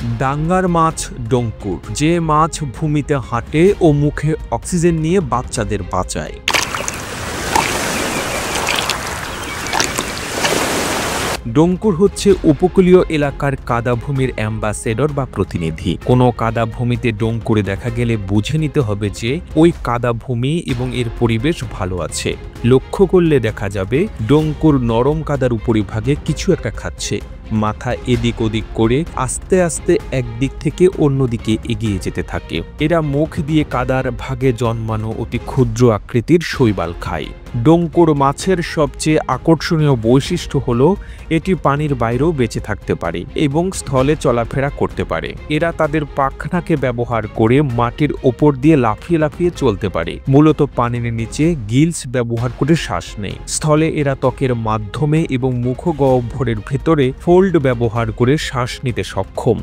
ডাঙ্গার মাছ ডঙ্কুর, যে মাছ ভূমিতে হাঁটে ও মুখে অক্সিজেন নিয়ে বাচ্চাদের বাঁচায়। ডঙ্কুর হচ্ছে উপকূলীয় এলাকার কাদাভূমির অ্যাম্বাসেডর বা প্রতিনিধি। কোনো কাদাভূমিতে ডঙ্কুরে দেখা গেলে বুঝে নিতে হবে যে ওই কাদাভূমি এবং এর পরিবেশ ভালো আছে। লক্ষ্য করলে দেখা যাবে ডঙ্কুর নরম কাদার উপরিভাগে কিছু একটা খাচ্ছে। মাথা এদিক ওদিক করে আস্তে আস্তে একদিক থেকে অন্যদিকে এগিয়ে যেতে থাকে। এরা মুখ দিয়ে কাদার ভাগে জন্মানো অতি ক্ষুদ্র আকৃতির শৈবাল খায়। ডঙ্কুর মাছের সবচেয়ে আকর্ষণীয় বৈশিষ্ট্য হলো এটি পানির বাইরেও বেঁচে থাকতে পারে এবং স্থলে চলাফেরা করতে পারে। এরা তাদের পাখনাকে ব্যবহার করে মাটির ওপর দিয়ে লাফিয়ে লাফিয়ে চলতে পারে। মূলত পানির নিচে গিলস ব্যবহার করে শ্বাস নেয়। স্থলে এরা ত্বকের মাধ্যমে এবং মুখগহ্বরের ভেতরে ফোল্ড ব্যবহার করে শ্বাস নিতে সক্ষম।